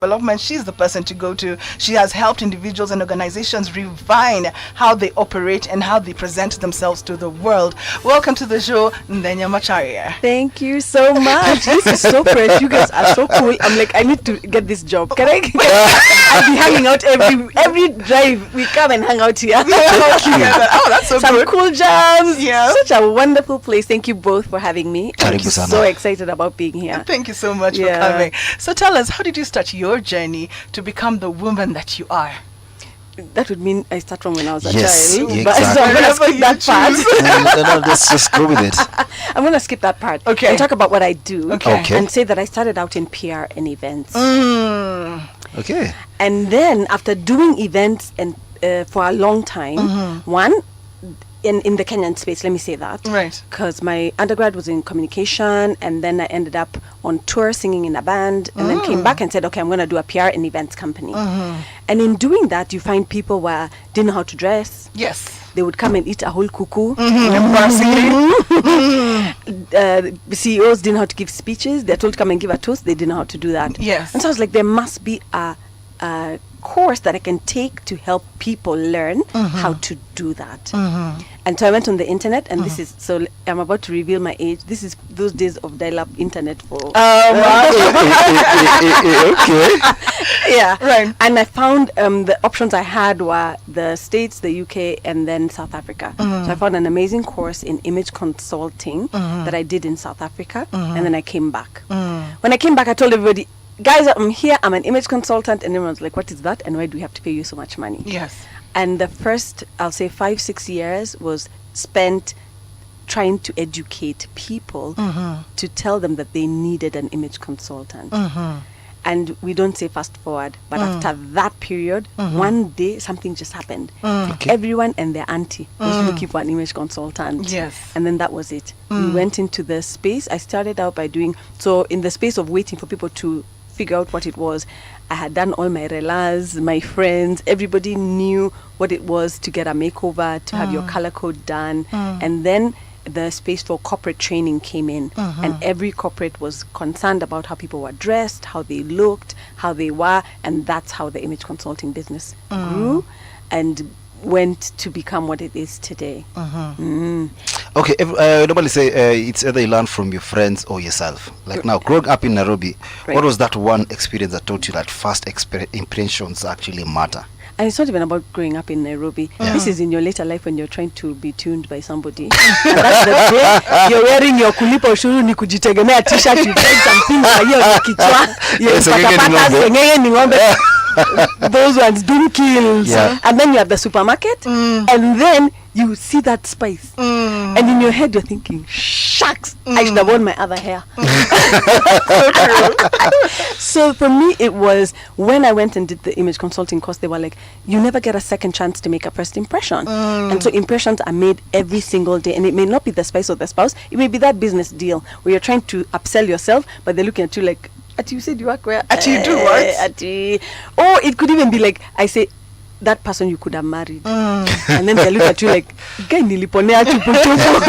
development. She's the person to go to. She has helped individuals and organizations refine how they operate and how they present themselves to the world. Welcome to the show, Nthenya Macahria. Thank you so much. This is so fresh. You guys are so cool. I'm like, I need to get this job. Can I? I'll be hanging out every drive. We come and hang out here. Oh, that's so Some good. cool jams. Yeah. Such a wonderful place. Thank you both for having me. I'm so excited about being here. Thank you so much for coming. So tell us, how did you start your journey to become the woman that you are? That would mean I start from when I was a Yes, child. exactly. But so I'm going to skip that part. No, let's just go with it. I'm going to skip that part. Okay. And talk about what I do. Okay. And say that I started out in PR and events. Okay. And then after doing events and for a long time, one, in the Kenyan space, let me say that. Right. Because my undergrad was in communication, and then I ended up on tour singing in a band, and then came back and said, okay, I'm going to do a PR and events company. And in doing that, you find people didn't know how to dress. Yes. They would come and eat a whole cuckoo. CEOs didn't know how to give speeches. They're told to come and give a toast. They didn't know how to do that. Yes. And so I was like, there must be a course that I can take to help people learn how to do that. And so I went on the internet, and this is, so I'm about to reveal my age. This is those days of dial-up internet for... Okay. yeah. Right. And I found the options I had were the States, the UK, and then South Africa. So I found an amazing course in image consulting that I did in South Africa, and then I came back. When I came back, I told everybody, guys, I'm here, I'm an image consultant, and everyone's like, what is that, and why do we have to pay you so much money? Yes. And the first, I'll say 5-6 years was spent trying to educate people to tell them that they needed an image consultant. And we don't say fast forward, but after that period, one day something just happened. Everyone and their auntie was looking for an image consultant. Yes. And then that was it. We went into the space. I started out by doing, so in the space of waiting for people to figure out what it was, I had done all my relas, my friends, everybody knew what it was to get a makeover, to have your color code done. And then the space for corporate training came in, and every corporate was concerned about how people were dressed, how they looked, how they were, and that's how the image consulting business grew and went to become what it is today. Okay, normally say it's either you learn from your friends or yourself. Like now, growing up in Nairobi, what was that one experience that taught you that first impressions actually matter? And it's not even about growing up in Nairobi. This is in your later life when you're trying to be tuned by somebody. And that's the day you're wearing your kulipa ushuru ni kujitegemea t-shirt, you find something kwa hiyo ya kichwa, patapata, sengenge ni ngombe. Those ones do kills. And then you have the supermarket, and then you see that spice, and in your head you're thinking, shucks, I should have worn my other hair. So for me, it was when I went and did the image consulting course, they were like, you never get a second chance to make a first impression. And so impressions are made every single day, and it may not be the spice or the spouse, it may be that business deal where you're trying to upsell yourself, but they're looking at you like, Ati, you said you work where? Ati, you do what? Ati. Or it could even be like, I say, that person you could have married. And then they look at you like, guy niliponea chupuchupu.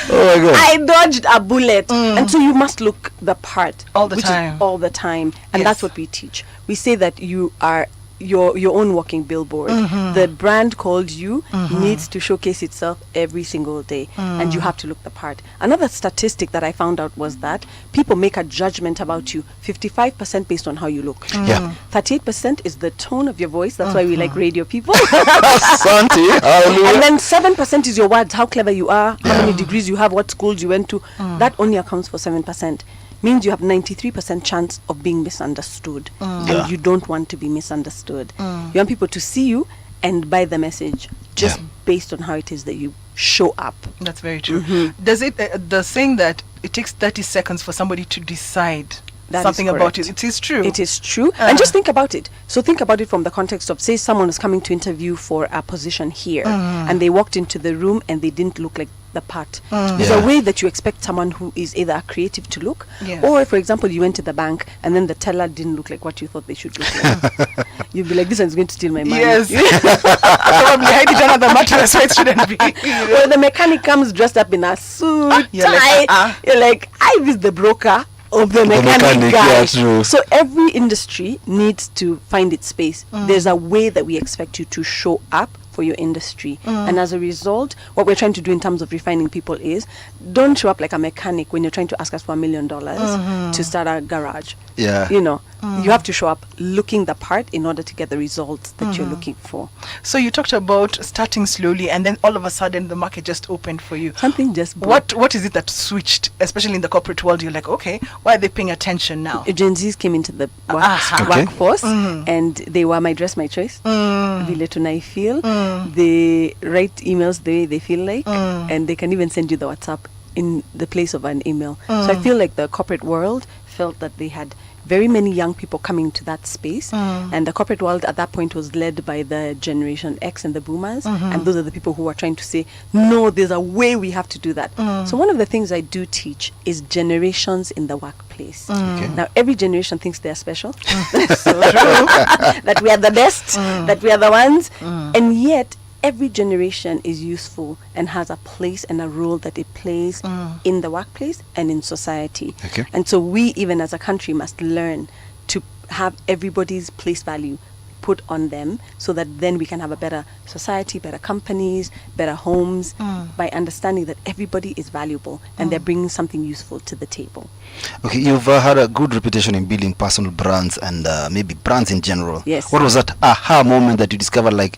Oh my God. I dodged a bullet. And so you must look the part. All the which time. Is all the time. And Yes. that's what we teach. We say that you are your own walking billboard. The brand called you needs to showcase itself every single day, and you have to look the part. Another statistic that I found out was that people make a judgment about you 55% based on how you look. 38% is the tone of your voice. That's why we like radio people. Santi, And then 7% is your words, how clever you are, how many degrees you have, what schools you went to. That only accounts for 7%. Means you have 93% chance of being misunderstood, and you don't want to be misunderstood. You want people to see you and buy the message just based on how it is that you show up. That's very true. Does it the saying that it takes 30 seconds for somebody to decide That something is about correct. you? It is true. It is true. And just think about it. So think about it from the context of, say someone was coming to interview for a position here, and they walked into the room and they didn't look like the part. There's a way that you expect someone who is either a creative to look, or for example, you went to the bank and then the teller didn't look like what you thought they should look like. You'd be like, this one's going to steal my money. Yes. Probably hide it under the mattress where it shouldn't be. Well, the mechanic comes dressed up in a suit, You're tie. like, You're like, I was the broker. of the mechanic guy. Yeah, true. So every industry needs to find its space. There's a way that we expect you to show up for your industry, and as a result, what we're trying to do in terms of refining people is don't show up like a mechanic when you're trying to ask us for $1 million to start a garage. Yeah. You know, you have to show up looking the part in order to get the results that you're looking for. So you talked about starting slowly, and then all of a sudden the market just opened for you. Something just broke. What is it that switched, especially in the corporate world? You're like, okay, why are they paying attention now? Gen Zs came into the Okay. workforce, and they were my dress, my choice. Vile tunai feel. They write emails the way they feel like, and they can even send you the WhatsApp in the place of an email. So I feel like the corporate world felt that they had very many young people coming to that space, and the corporate world at that point was led by the Generation X and the Boomers, and those are the people who are trying to say, no, there's a way we have to do that. So one of the things I do teach is generations in the workplace. Now every generation thinks they're special, so true, that we are the best, that we are the ones, and yet every generation is useful and has a place and a role that it plays in the workplace and in society. Okay. And so we, even as a country, must learn to have everybody's place value put on them, so that then we can have a better society, better companies, better homes, by understanding that everybody is valuable and they're bringing something useful to the table. Okay, you've had a good reputation in building personal brands and maybe brands in general. Yes. What was that aha moment that you discovered, like,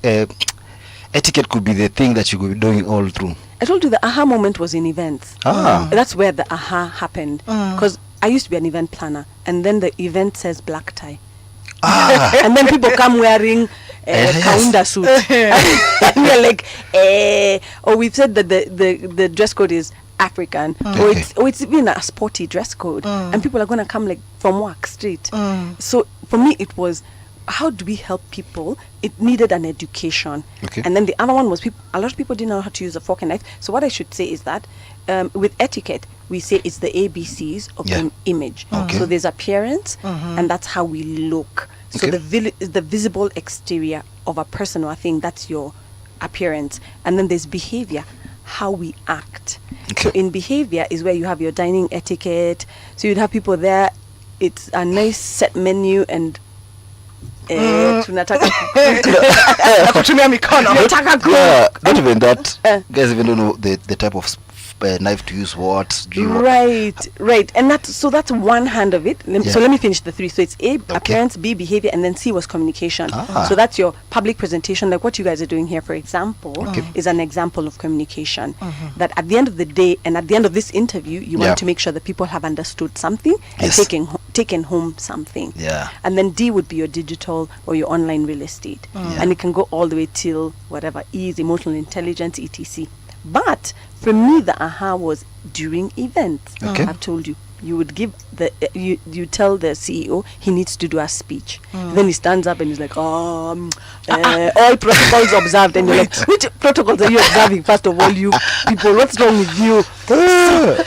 etiquette could be the thing that you could be doing all through? I told you the aha moment was in events. That's where the aha happened. Because I used to be an event planner, and then the event says black tie. And then people come wearing kaunda suit. And we're like, or we've said that the dress code is African, or it's even a sporty dress code, and people are going to come like from work straight. So for me, it was, how do we help people? It needed an education. And then the other one was, a lot of people didn't know how to use a fork and knife. So what I should say is that with etiquette, we say it's the ABCs of the image. So there's appearance, and that's how we look. So the visible exterior of a person or a thing, that's your appearance. And then there's behavior, how we act. So in behavior is where you have your dining etiquette. So you'd have people there, it's a nice set menu, and tunataka kutumia mikono. Not even that. Guys even don't know the type of knife to use. Right, and that's one hand of it. So let me finish the three. So it's A, appearance, B, behavior, and then C was communication. So that's your public presentation, like what you guys are doing here, for example, is an example of communication. That at the end of the day, and at the end of this interview, you want to make sure that people have understood something and taken home something. And then D would be your digital or your online real estate. And it can go all the way till whatever, E is emotional intelligence, etc. But for me, the aha was during events. I've told you, you would give you tell the CEO he needs to do a speech. Then he stands up and he's like, all protocols observed. And you're like, which protocols are you observing? First of all, you people, what's wrong with you?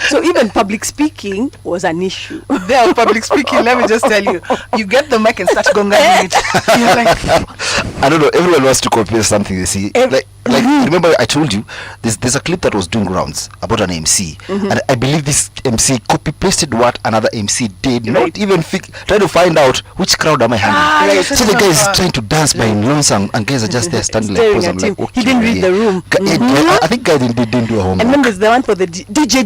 So even public speaking was an issue. There, public speaking, let me just tell you, you get the mic and start going at it. You're like, I don't know, everyone wants to compare something, you see. Like remember I told you there's a clip that was doing rounds about an MC, and I believe this MC copy pasted what another MC did, not even trying to find out which crowd am I handling. So the guy is trying to dance by lonesome, and guys are just there standing like, I'm like, okay, he didn't read the room. I think guys didn't do a homework. And then there's the one for the DJ.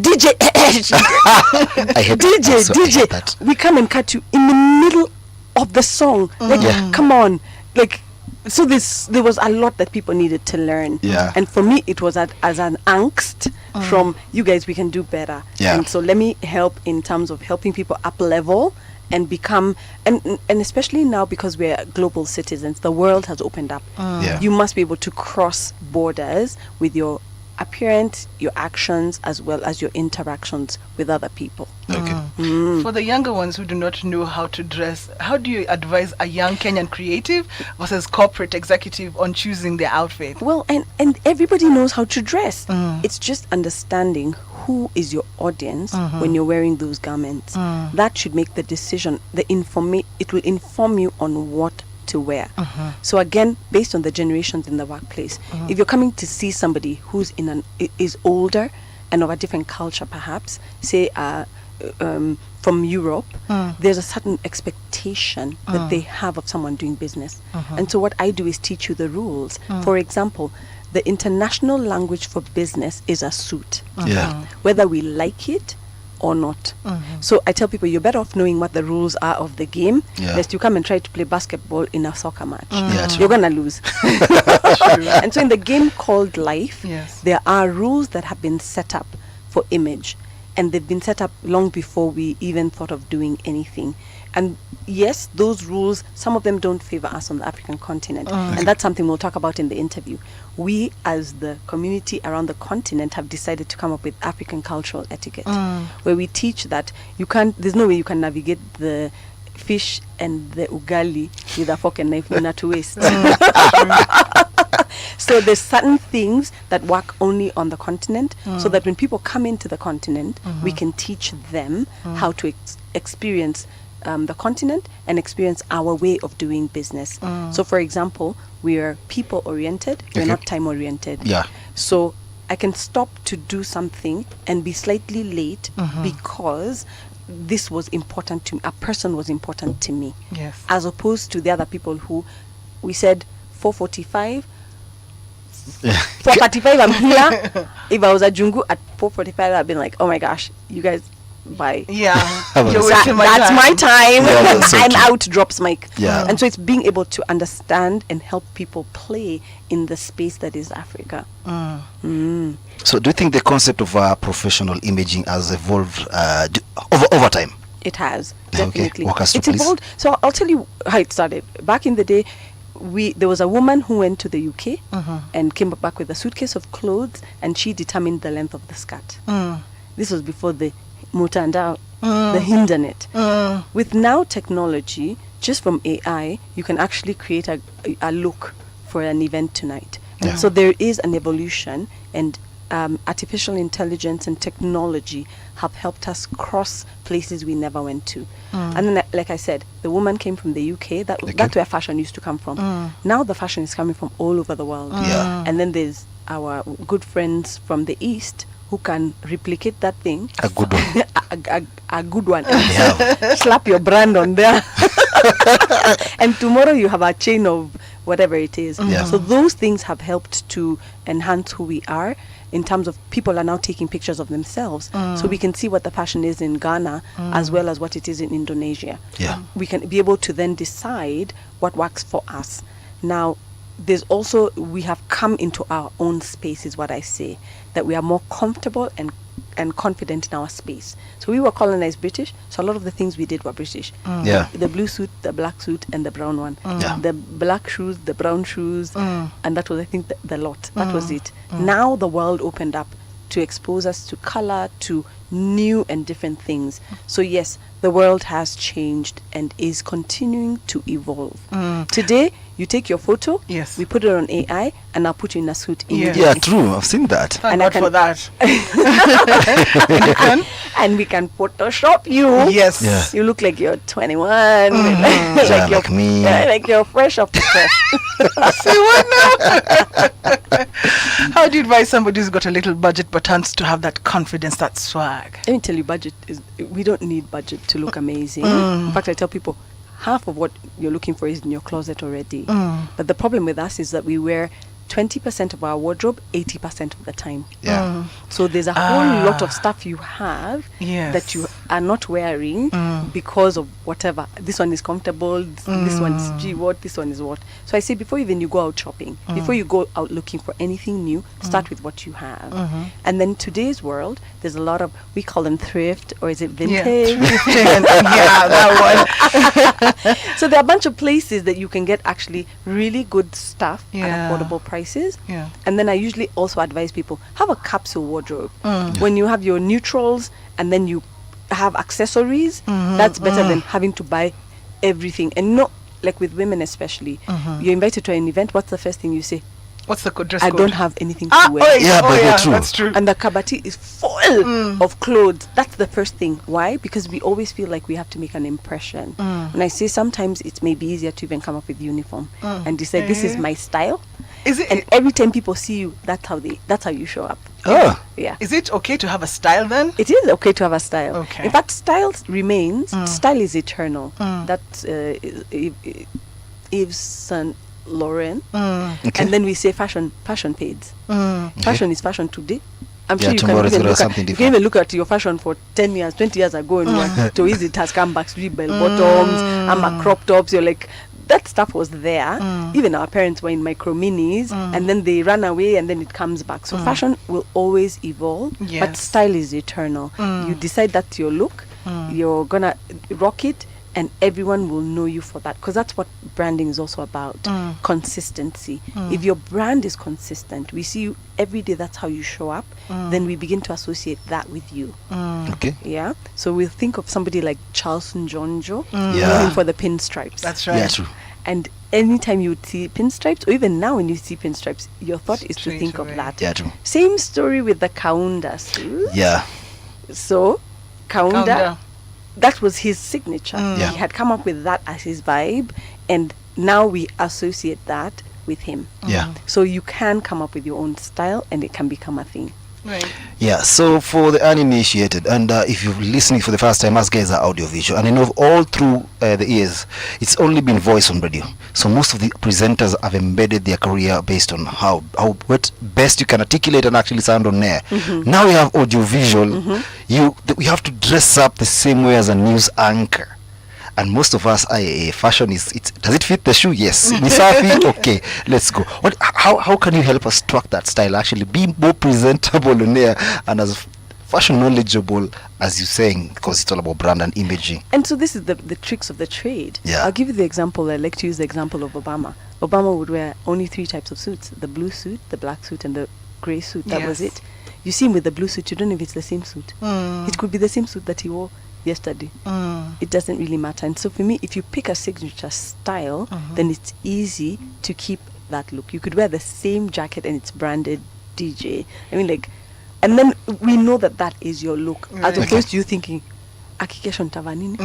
I hate DJ. That. We come and cut you in the middle of the song. Like, come on, like. So there was a lot that people needed to learn. And for me, it was as an angst from, you guys, we can do better. And so let me help in terms of helping people up level and become, and especially now because we're global citizens, the world has opened up. You must be able to cross borders with your appearance, your actions, as well as your interactions with other people. For the younger ones who do not know how to dress, how do you advise a young Kenyan creative versus corporate executive on choosing their outfit? Well, and everybody knows how to dress. It's just understanding who is your audience when you're wearing those garments. That should make the decision. It will inform you on what to wear. So again, based on the generations in the workplace, if you're coming to see somebody who's is older and of a different culture, perhaps say from Europe, there's a certain expectation that they have of someone doing business. And so what I do is teach you the rules. For example, the international language for business is a suit. Whether we like it or not. So I tell people, you're better off knowing what the rules are of the game, lest you come and try to play basketball in a soccer match. You're gonna lose. And so in the game called life, there are rules that have been set up for image, and they've been set up long before we even thought of doing anything. And yes, those rules, some of them don't favor us on the African continent. And that's something we'll talk about in the interview. We, as the community around the continent, have decided to come up with African cultural etiquette, where we teach that there's no way you can navigate the fish and the ugali with a fork and knife, not to waste. So there's certain things that work only on the continent, so that when people come into the continent, we can teach them how to experience the continent and experience our way of doing business. So for example, we are people oriented, we're not time oriented. So I can stop to do something and be slightly late because this was important to me, a person was important to me, as opposed to the other people who we said 4:45. 4:45 I'm here. If I was at Jungu at 4:45, I'd been like, oh my gosh, you guys, bye. That's my time. I'm out, drops mic. And so it's being able to understand and help people play in the space that is Africa. So do you think the concept of professional imaging has evolved over time? It has, definitely. Walk us through, it's evolved. So I'll tell you how it started. Back in the day, there was a woman who went to the UK and came back with a suitcase of clothes, and she determined the length of the skirt. This was before the mutandao, the internet. With now technology, just from AI, you can actually create a look for an event tonight. And so there is an evolution, and artificial intelligence and technology have helped us cross places we never went to. And then, like I said, the woman came from the UK. That's where fashion used to come from. Now the fashion is coming from all over the world. And then there's our good friends from the East who can replicate that thing. A good one. a good one. Slap your brand on there. And tomorrow you have a chain of whatever it is. So those things have helped to enhance who we are, in terms of people are now taking pictures of themselves, so we can see what the fashion is in Ghana as well as what it is in Indonesia. We can be able to then decide what works for us. Now, there's also, we have come into our own space, is what I say, that we are more comfortable and confident in our space. So we were colonized British, so a lot of the things we did were British. The blue suit, the black suit, and the brown one. The black shoes, the brown shoes, and that was, I think, the lot. That was it. Now the world opened up to expose us to color, to new and different things. So yes, the world has changed and is continuing to evolve. Today, you take your photo, we put it on AI, and I'll put you in a suit immediately. Yeah, true. I've seen that. Thank God for that. And we can Photoshop you. Yes. You look like you're 21. Like me. Like you're fresh off the press. Say what now? How do you advise somebody who's got a little budget but wants to have that confidence, that swag? Let me tell you, we don't need budget to look amazing. In fact, I tell people, half of what you're looking for is in your closet already. But the problem with us is that we wear 20% of our wardrobe 80% of the time. So there's a whole lot of stuff you have that you are not wearing because of whatever. This one is comfortable, this one is what, this one is what. So I say, before even you go out shopping, before you go out looking for anything new, start with what you have. And then today's world, there's a lot of, we call them thrift, or is it vintage? That one. So there are a bunch of places that you can get actually really good stuff at affordable prices. And then I usually also advise people, have a capsule wardrobe. When you have your neutrals and then you have accessories, that's better than having to buy everything. And not like with women especially, you're invited to an event, what's the first thing you say? What's the dress I code? don't have anything to wear. That's true. And the kabati is full of clothes. That's the first thing. Why? Because we always feel like we have to make an impression. And I say sometimes it may be easier to even come up with uniform and decide this is my style. Is it? And every time people see you, that's how you show up. Oh. Yeah. Is it okay to have a style then? It is okay to have a style. Okay. In fact, style remains. Style is eternal. That's Yves Saint Laurent. Okay. And then we say fashion fades. Fashion is fashion today. I'm Yeah, sure you can tomorrow it's even gonna look be at, something you can even different. look at your fashion for 10 years, 20 years ago, and to it has come back, three bell bottoms, and crop tops. You're like, that stuff was there. Even our parents were in micro minis, and then they run away, and then it comes back. So fashion will always evolve, but Yes. style is eternal. You decide that's your look, you're gonna rock it, and everyone will know you for that, because that's what branding is also about. Consistency. If your brand is consistent, we see you every day, that's how you show up, then we begin to associate that with you. Okay. Yeah, so we'll think of somebody like Charles Njonjo, Yeah. known for the pinstripes. That's right. Yeah, true. And anytime you would see pinstripes, or even now when you see pinstripes, your thought is to Straight think away. of that. Yeah, true. Same story with the Kaunda suit. Yeah. So Kaunda, Kaunda. that was his signature. Yeah. He had come up with that as his vibe, and now we associate that with him. Yeah. So you can come up with your own style, and it can become a thing. Right. Yeah, so for the uninitiated, and if you're listening for the first time, us guys are audiovisual, and I know all through the years, it's only been voice on radio. So most of the presenters have embedded their career based on how what best you can articulate and actually sound on air. Now we have audiovisual. We have to dress up the same way as a news anchor. And most of us, fashion does it fit the shoe? Yes. Misafi? Okay, let's go. How can you help us track that style, actually be more presentable on air and as fashion knowledgeable as you're saying, because it's all about brand and imaging? And so this is the tricks of the trade. Yeah. I'll give you the example. I like to use the example of Obama. Obama would wear only 3 types of suits: the blue suit, the black suit, and the grey suit. That was Yes. it. You see him with the blue suit, you don't know if it's the same suit. It could be the same suit that he wore yesterday. It doesn't really matter. And so for me, if you pick a signature style, then it's easy to keep that look. You could wear the same jacket and it's branded DJ. I mean, like, and then we know that that is your look, as Right. opposed to you thinking, "Akikesho ntava nini?"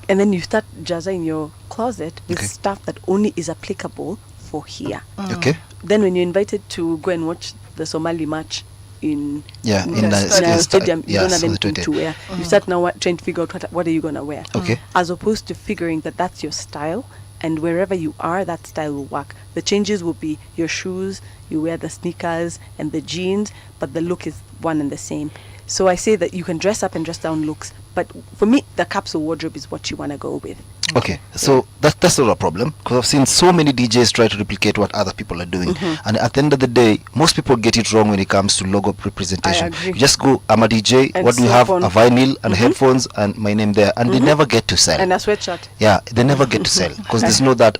And then you start jazza in your closet with Okay. stuff that only is applicable for here. Okay. Then when you're invited to go and watch the Somali match in Yeah, in the the stadium, you don't have on the anything 20th. to wear. You start now trying to figure out what are you going to wear. Okay. As opposed to figuring that that's your style, and wherever you are, that style will work. The changes will be your shoes, you wear the sneakers and the jeans, but the look is one and the same. So I say that you can dress up and dress down looks, but for me, the capsule wardrobe is what you want to go with. Okay, so that's not a problem, because I've seen so many DJs try to replicate what other people are doing, and at the end of the day, most people get it wrong when it comes to logo representation. I agree. You just go, I'm a DJ. And what do you slap have? on. A vinyl and headphones and my name there, and they never get to sell. And a sweatshirt. Yeah, they never get to sell because there's no that.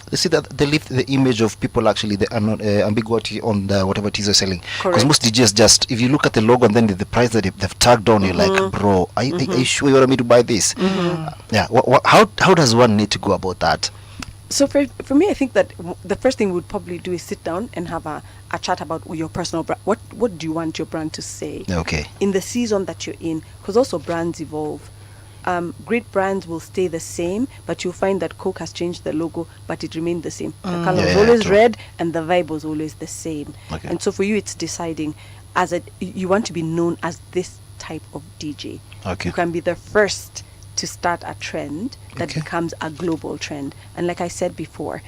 They see that they lift the image of people, actually the ambiguity on the whatever it is they're selling. Because Correct. most DJs just, if you look at the logo and then the price that they've tagged on, you're like, bro, are you sure you want me to buy this? Yeah. How does one need to go about that? So for me, I think that the first thing we'd probably do is sit down and have a chat about your personal brand. What do you want your brand to say? Okay. In the season that you're in, because also brands evolve. Great brands will stay the same, but you'll find that Coke has changed the logo, but it remained the same. The color was Yeah, always true. red, and the vibe was always the same. Okay. And so for you, it's deciding you want to be known as this type of DJ. Okay. You can be the first to start a trend that Okay. becomes a global trend. And like I said before,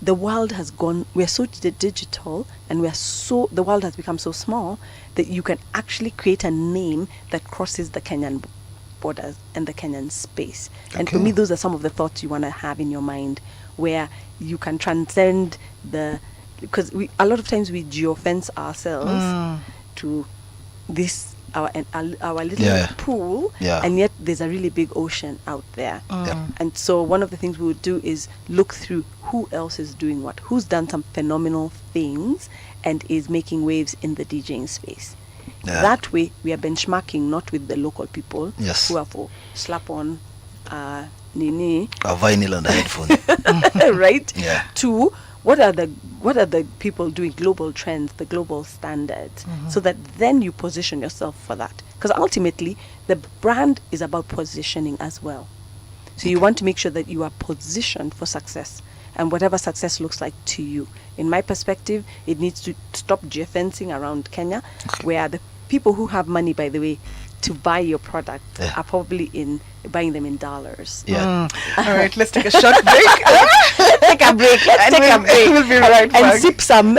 the world has gone, we're so digital, and the world has become so small that you can actually create a name that crosses the Kenyan borders and the Kenyan space. And for Okay. me, those are some of the thoughts you want to have in your mind, where you can transcend because a lot of times we geofence ourselves to this our little Yeah. pool, Yeah. and yet there's a really big ocean out there. Yeah. And so one of the things we would do is look through who else is doing what, who's done some phenomenal things and is making waves in the DJing space. Yeah. That way we are benchmarking not with the local people Yes. who are for slap on nini A vinyl and a headphone. right, Yeah. to what are the people doing global trends, the global standards, so that then you position yourself for that, because ultimately the brand is about positioning as well. So you want to make sure that you are positioned for success, and whatever success looks like to you. In my perspective, it needs to stop geofencing around Kenya, where the people who have money, by the way, to buy your product are probably buying them in dollars. Yeah. All right, let's take a short break. Take a break. Let's take a break. We'll be right back. And sip some.